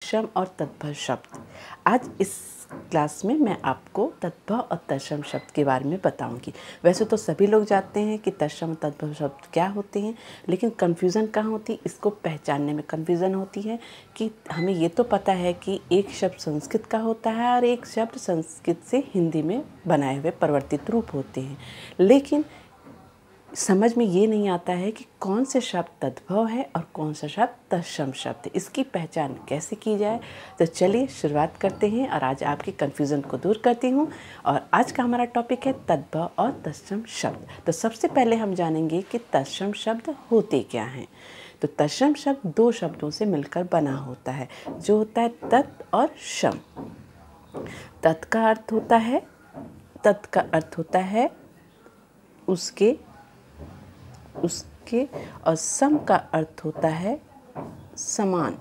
तत्सम और तद्भव शब्द। आज इस क्लास में मैं आपको तद्भव और तत्सम शब्द के बारे में बताऊंगी। वैसे तो सभी लोग जानते हैं कि तत्सम और तद्भव शब्द क्या होते हैं, लेकिन कन्फ्यूज़न कहाँ होती है, इसको पहचानने में कन्फ्यूज़न होती है कि हमें ये तो पता है कि एक शब्द संस्कृत का होता है और एक शब्द संस्कृत से हिंदी में बनाए हुए परिवर्तित रूप होते हैं, लेकिन समझ में ये नहीं आता है कि कौन से शब्द तद्भव है और कौन सा शब्द तत्सम शब्द है। इसकी पहचान कैसे की जाए, तो चलिए शुरुआत करते हैं और आज आपकी कन्फ्यूज़न को दूर करती हूँ। और आज का हमारा टॉपिक है तद्भव और तत्सम शब्द। तो सबसे पहले हम जानेंगे कि तत्सम शब्द होते क्या हैं। तो तत्सम शब्द दो शब्दों से मिलकर बना होता है, जो होता है तत् और शम। तत् का अर्थ होता है उसके और सम का अर्थ होता है समान,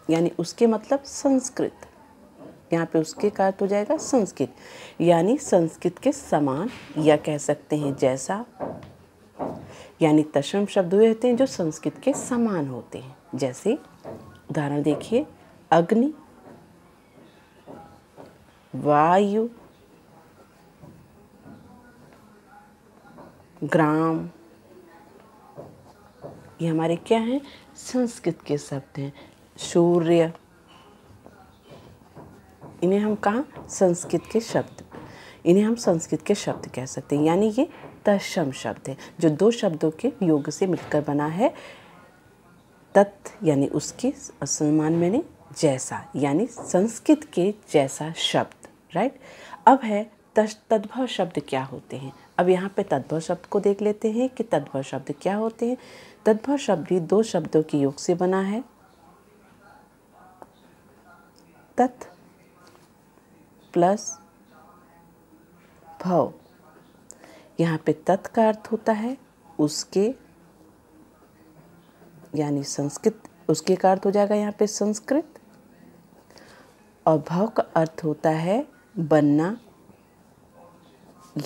यानी उसके मतलब संस्कृत। यहाँ पे उसके का अर्थ हो जाएगा संस्कृत, यानी संस्कृत के समान, या कह सकते हैं जैसा। यानी तत्सम शब्द वे होते हैं जो संस्कृत के समान होते हैं। जैसे उदाहरण देखिए, अग्नि, वायु, ग्राम, ये हमारे क्या हैं, संस्कृत के शब्द हैं। सूर्य, इन्हें हम संस्कृत के शब्द कह सकते हैं, यानी ये तत्सम शब्द है जो दो शब्दों के योग से मिलकर बना है। तत् यानी उसके, समान मैंने जैसा, यानी संस्कृत के जैसा शब्द, राइट। अब है तद्भव शब्द क्या होते हैं। अब यहाँ पे तद्भव शब्द को देख लेते हैं कि तद्भव शब्द क्या होते हैं। तद्भव शब्द भी दो शब्दों के योग से बना है, तत् प्लस भव। यहाँ पे तत् का अर्थ होता है उसके, यानी संस्कृत, उसके का अर्थ हो जाएगा यहाँ पे संस्कृत, और भव का अर्थ होता है बनना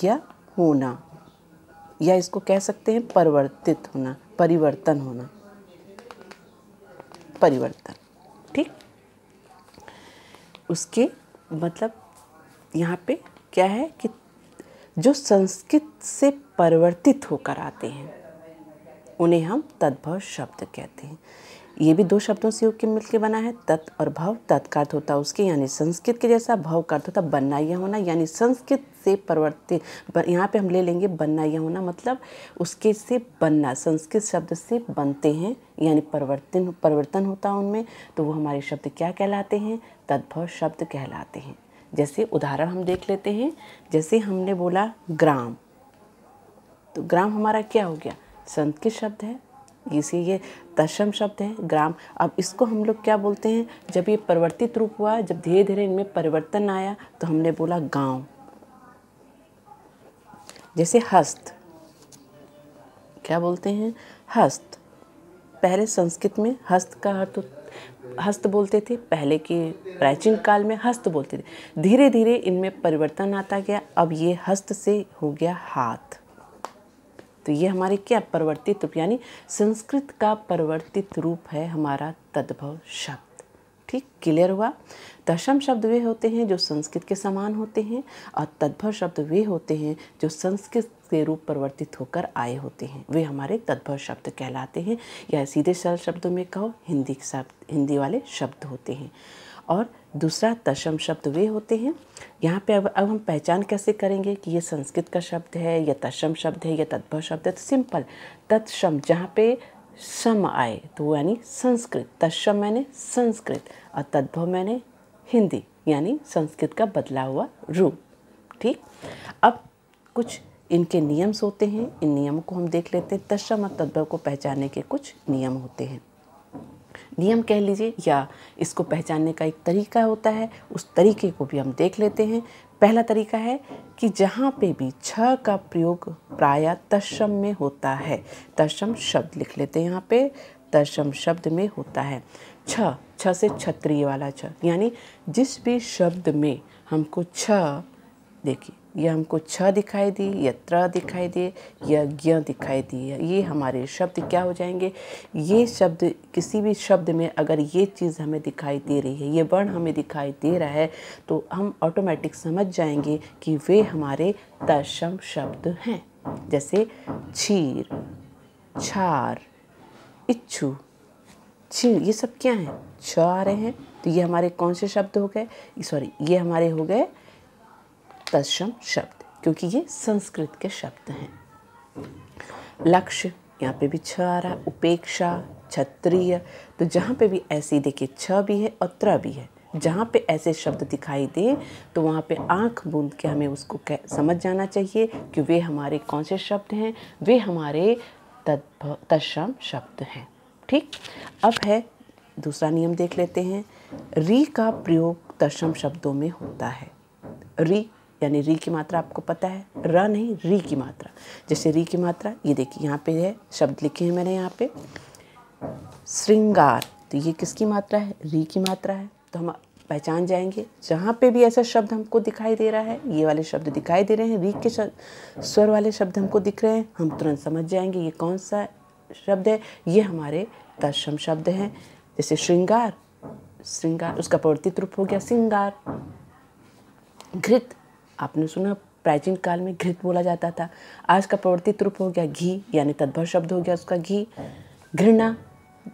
या होना, या इसको कह सकते हैं परिवर्तित होना, परिवर्तन होना, परिवर्तन, ठीक। उसके मतलब यहाँ पे क्या है कि जो संस्कृत से परिवर्तित होकर आते हैं उन्हें हम तद्भव शब्द कहते हैं। ये भी दो शब्दों से योग के मिलकर बना है, तत् और भव। तत् का अर्थ होता है उसके, यानी संस्कृत के जैसा। भव का अर्थ होता है बनना या होना, यानी संस्कृत से परिवर्तित। यहाँ पे हम ले लेंगे बनना या होना, मतलब उसके से बनना, संस्कृत शब्द से बनते हैं, यानी परिवर्तन होता है उनमें, तो वो हमारे शब्द क्या कहलाते हैं, तद्भव शब्द कहलाते हैं। जैसे उदाहरण हम देख लेते हैं, जैसे हमने बोला ग्राम, तो ग्राम हमारा क्या हो गया, संस्कृत शब्द है, इसी ये तत्सम शब्द है ग्राम। अब इसको हम लोग क्या बोलते हैं, जब ये परिवर्तित रूप हुआ, जब धीरे धीरे इनमें परिवर्तन आया, तो हमने बोला गांव। जैसे हस्त, क्या बोलते हैं, हस्त। पहले संस्कृत में हस्त का अर्थ हस्त बोलते थे, पहले के प्राचीन काल में हस्त बोलते थे। धीरे धीरे इनमें परिवर्तन आता गया, अब ये हस्त से हो गया हाथ। तो ये हमारे क्या परिवर्तित रूप, यानी संस्कृत का परिवर्तित रूप है हमारा तद्भव शब्द। ठीक, क्लियर हुआ। तत्सम शब्द वे होते हैं जो संस्कृत के समान होते हैं, और तद्भव शब्द वे होते हैं जो संस्कृत के रूप परिवर्तित होकर आए होते हैं, वे हमारे तद्भव शब्द कहलाते हैं। या सीधे सरल शब्दों में कहो, हिंदी वाले शब्द होते हैं। और दूसरा तत्सम शब्द वे होते हैं। यहाँ पे अब हम पहचान कैसे करेंगे कि ये संस्कृत का शब्द है या तत्सम शब्द है या तद्भव शब्द है, तो सिंपल, तत्सम जहाँ पे सम आए तो वो यानी संस्कृत, तत्सम मैंने संस्कृत, और तद्भव मैंने हिंदी, यानी संस्कृत का बदला हुआ रूप। ठीक, अब कुछ इनके नियम्स होते हैं, इन नियमों को हम देख लेते हैं। तत्सम और तद्भव को पहचानने के कुछ नियम होते हैं, नियम कह लीजिए, या इसको पहचानने का एक तरीका होता है, उस तरीके को भी हम देख लेते हैं। पहला तरीका है कि जहाँ पे भी छ का प्रयोग प्रायः तत्सम में होता है, तत्सम शब्द लिख लेते हैं, यहाँ पे तत्सम शब्द में होता है छ से क्षत्रिय वाला छ, यानी जिस भी शब्द में हमको छ देखिए ये हमको छ दिखाई दी, या त्र दिखाई दे, या ज्ञ दिखाई दी, ये हमारे शब्द क्या हो जाएंगे। ये शब्द, किसी भी शब्द में अगर ये चीज़ हमें दिखाई दे रही है, ये वर्ण हमें दिखाई दे रहा है, तो हम ऑटोमेटिक समझ जाएंगे कि वे हमारे तत्सम शब्द हैं। जैसे क्षीर, छार, इच्छु, क्षीण, ये सब क्या हैं, छ आ रहे हैं, तो ये हमारे कौन से शब्द हो गए, सॉरी ये हमारे हो गए तत्सम शब्द, क्योंकि ये संस्कृत के शब्द हैं। लक्ष्य, यहाँ पे भी छ आ रहा है, उपेक्षा, क्षत्रिय, तो जहाँ पे भी ऐसे देखिए छ भी है और त्र भी है, जहाँ पे ऐसे शब्द दिखाई दे तो वहाँ पे आंख बूंद के हमें उसको समझ जाना चाहिए कि वे हमारे कौन से शब्द हैं, वे हमारे तत्सम शब्द हैं। ठीक, अब है दूसरा नियम देख लेते हैं। री का प्रयोग तत्सम शब्दों में होता है। री यानी री की मात्रा आपको पता है, र नहीं, री की मात्रा। जैसे री की मात्रा ये देखिए यहाँ पे है, शब्द लिखे हैं मैंने यहाँ पे, श्रृंगार, तो ये किसकी मात्रा है, री की मात्रा है। तो हम पहचान जाएंगे जहाँ पे भी ऐसा शब्द हमको दिखाई दे रहा है, ये वाले शब्द दिखाई दे रहे हैं, री के स्वर वाले शब्द हमको दिख रहे हैं, हम तुरंत समझ जाएंगे ये कौन सा शब्द है, ये हमारे तत्सम शब्द हैं। जैसे श्रृंगार, श्रृंगार उसका प्रवर्तित रूप हो गया श्रृंगार। घृत, आपने सुना प्राचीन काल में घृत बोला जाता था, आज का प्रवर्तित रूप हो गया घी, यानी तद्भव शब्द हो गया उसका घी। घृणा,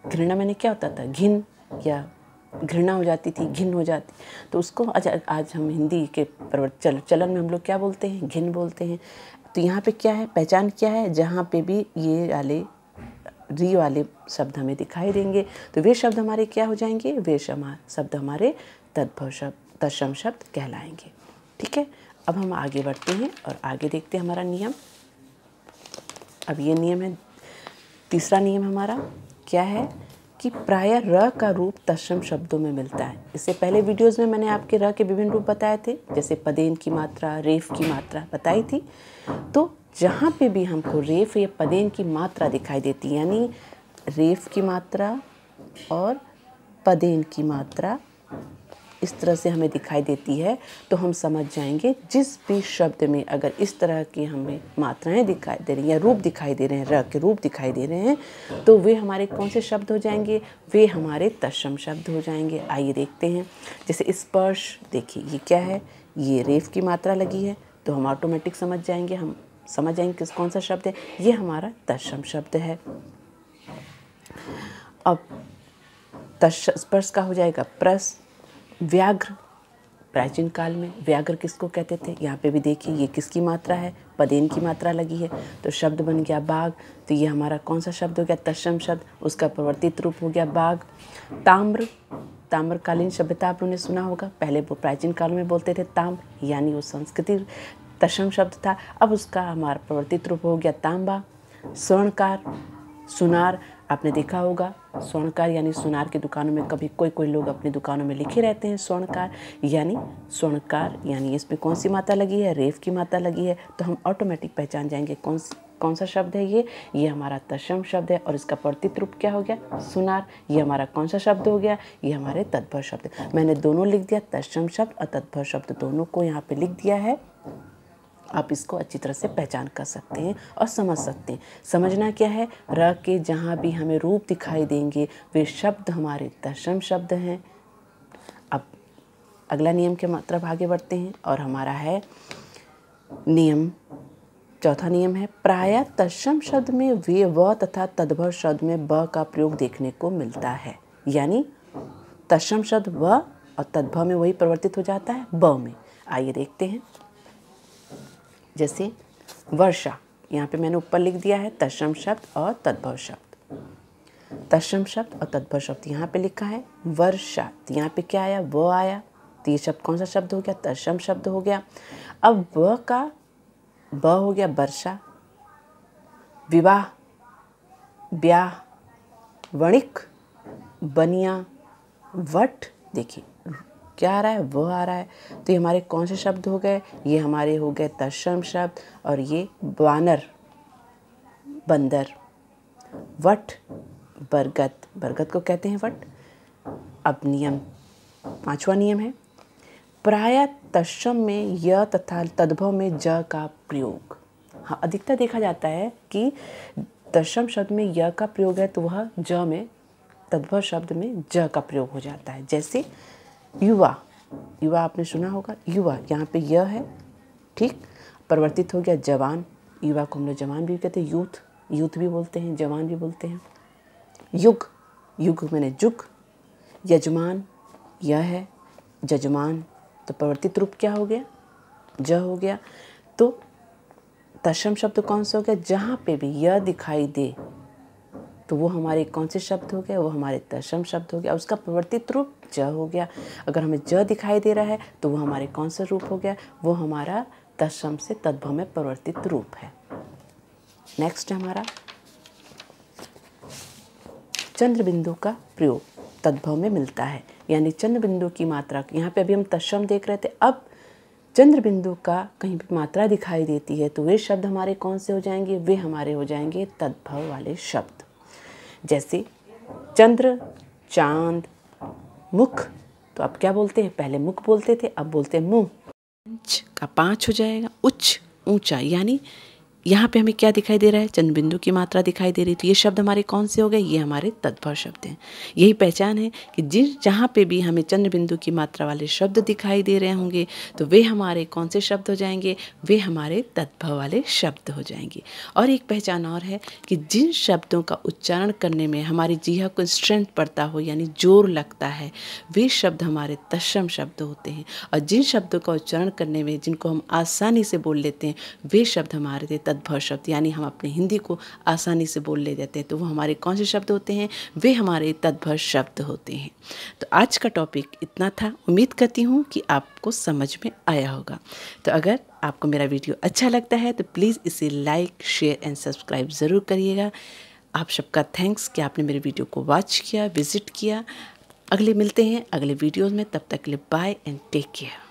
घृणा मैंने क्या होता था, घिन, या घृणा हो जाती थी, घिन हो जाती, तो उसको आज हम हिंदी के चलन में हम लोग क्या बोलते हैं, घिन बोलते हैं। तो यहाँ पे क्या है, पहचान क्या है, जहाँ पे भी ये वाले री वाले शब्द हमें दिखाई देंगे तो वे शब्द हमारे क्या हो जाएंगे, वे शब्द हमारे तद्भव शब्द, तत्सम शब्द कहलाएंगे। ठीक है, अब हम आगे बढ़ते हैं और आगे देखते हैं हमारा नियम। अब ये नियम है, तीसरा नियम हमारा क्या है कि प्रायः र का रूप तत्सम शब्दों में मिलता है। इससे पहले वीडियोस में मैंने आपके र के विभिन्न रूप बताए थे, जैसे पदेन की मात्रा, रेफ की मात्रा बताई थी। तो जहाँ पे भी हमको रेफ या पदेन की मात्रा दिखाई देती, यानी रेफ की मात्रा और पदेन की मात्रा इस तरह से हमें दिखाई देती है, तो हम समझ जाएंगे जिस भी शब्द में अगर इस तरह की हमें मात्राएं दिखाई दे रही हैं या रूप दिखाई दे रहे हैं, र के रूप दिखाई दे रहे हैं, तो वे हमारे कौन से शब्द हो जाएंगे, वे हमारे तत्सम शब्द हो जाएंगे। आइए देखते हैं, जैसे स्पर्श, देखिए ये क्या है, ये रेफ की मात्रा लगी है, तो हम ऑटोमेटिक समझ जाएंगे, हम समझ जाएंगे किस कौन सा शब्द है, ये हमारा तत्सम शब्द है। अब स्पर्श का हो जाएगा प्रस। व्याघ्र, प्राचीन काल में व्याघ्र किसको कहते थे, यहाँ पे भी देखिए ये किसकी मात्रा है, पदेन की मात्रा लगी है, तो शब्द बन गया बाघ, तो ये हमारा कौन सा शब्द हो गया, तत्सम शब्द, उसका प्रवर्तित रूप हो गया बाघ। ताम्र, ताम्रकालीन सभ्यता आपने सुना होगा, पहले वो प्राचीन काल में बोलते थे ताम्र, यानी वो संस्कृति तत्सम शब्द था, अब उसका हमारा प्रवर्तित रूप हो गया तांबा। स्वर्णकार, सुनार, आपने देखा होगा स्वर्णकार यानी सुनार की दुकानों में कभी कोई लोग अपनी दुकानों में लिखे रहते हैं स्वर्णकार, यानी स्वर्णकार, यानी इसमें कौन सी मात्रा लगी है, रेफ की मात्रा लगी है, तो हम ऑटोमेटिक पहचान जाएंगे कौन सा शब्द है ये हमारा तत्सम शब्द है, और इसका प्रवर्तित रूप क्या हो गया, सुनार, ये हमारा कौन सा शब्द हो गया, ये हमारे तद्भव शब्द। मैंने दोनों लिख दिया, तत्सम शब्द और तद्भव शब्द दोनों को यहाँ पे लिख दिया है। आप इसको अच्छी तरह से पहचान कर सकते हैं और समझ सकते हैं। समझना क्या है, र के जहाँ भी हमें रूप दिखाई देंगे वे शब्द हमारे तत्सम शब्द हैं। अब अगला नियम के तरफ आगे बढ़ते हैं और हमारा है नियम, चौथा नियम है प्रायः तत्सम शब्द में वे व तथा तद्भव शब्द में ब का प्रयोग देखने को मिलता है, यानी तत्सम शब्द व और तद्भव में वही परिवर्तित हो जाता है ब में। आइए देखते हैं, जैसे वर्षा, यहाँ पे मैंने ऊपर लिख दिया है तत्सम शब्द और तद्भव शब्द, तत्सम शब्द और तद्भव शब्द यहाँ पे लिखा है वर्षा, तो यहाँ पे क्या आया, व आया, तो ये शब्द कौन सा शब्द हो गया, तत्सम शब्द हो गया। अब व का ब हो गया वर्षा। विवाह, ब्याह, वणिक, बनिया, वट, देखिए क्या आ रहा है, वो आ रहा है, तो ये हमारे कौन से शब्द हो गए, ये हमारे हो गए तत्सम शब्द, और ये वानर, बंदर। वट, बरगद, बरगद को कहते हैं वट। अब नियम, पांचवा नियम है प्रायः तत्सम में य तथा तद्भव में ज का प्रयोग। हाँ, अधिकतर देखा जाता है कि तत्सम शब्द में य का प्रयोग है तो वह ज में, तद्भव शब्द में ज का प्रयोग हो जाता है। जैसे युवा, युवा आपने सुना होगा, युवा यहाँ पे य है, ठीक, परिवर्तित हो गया जवान। युवा को हम लोग जवान भी कहते हैं, यूथ, यूथ भी बोलते हैं, जवान भी बोलते हैं। युग, युग मैंने जुग। यजमान, यह है, जजमान, तो परिवर्तित रूप क्या हो गया, ज हो गया। तो तत्सम शब्द कौन सा हो गया, जहाँ पे भी यह दिखाई दे तो वो हमारे कौन से शब्द हो गए, वो हमारे तत्सम शब्द हो गया। उसका परिवर्तित रूप ज हो गया। अगर हमें ज दिखाई दे रहा है तो वो हमारे कौन सा रूप हो गया, वो हमारा तत्सम से तद्भव में परिवर्तित रूप है। नेक्स्ट है हमारा चंद्र बिंदु का प्रयोग तद्भव में मिलता है, यानी चंद्र बिंदु की मात्रा। यहाँ पे अभी हम तत्सम देख रहे थे, अब चंद्र बिंदु का कहीं भी मात्रा दिखाई देती है तो वे शब्द हमारे कौन से हो जाएंगे, वे हमारे हो जाएंगे तद्भव वाले शब्द। जैसे चंद्र, चांद, मुख, तो अब क्या बोलते हैं, पहले मुख बोलते थे, अब बोलते हैं मुंह। पंच का 5 हो जाएगा, उच्च, ऊंचा, यानी यहाँ पे हमें क्या दिखाई दे रहा है, चंद्र बिंदु की मात्रा दिखाई दे रही। तो ये शब्द हमारे कौन से हो गए, ये हमारे तद्भव शब्द हैं। यही पहचान है कि जहाँ पे भी हमें चंद्र बिंदु की मात्रा वाले शब्द दिखाई दे रहे होंगे तो वे हमारे कौन से शब्द हो जाएंगे, वे हमारे तद्भव वाले शब्द हो जाएंगे। और एक पहचान और है कि जिन शब्दों का उच्चारण करने में हमारी जीवा को स्ट्रेंथ पड़ता हो, यानी जोर लगता है, वे शब्द हमारे तत्सम शब्द होते हैं। और जिन शब्दों का उच्चारण करने में जिनको हम आसानी से बोल लेते हैं, वे शब्द हमारे तद्भव शब्द, यानी हम अपने हिंदी को आसानी से बोल ले जाते हैं तो वो हमारे कौन से शब्द होते हैं, वे हमारे तद्भव शब्द होते हैं। तो आज का टॉपिक इतना था। उम्मीद करती हूँ कि आपको समझ में आया होगा। तो अगर आपको मेरा वीडियो अच्छा लगता है तो प्लीज़ इसे लाइक, शेयर एंड सब्सक्राइब ज़रूर करिएगा। आप सबका थैंक्स कि आपने मेरे वीडियो को वॉच किया, विजिट किया। अगले मिलते हैं अगले वीडियोज़ में, तब तक के लिए बाय एंड टेक केयर।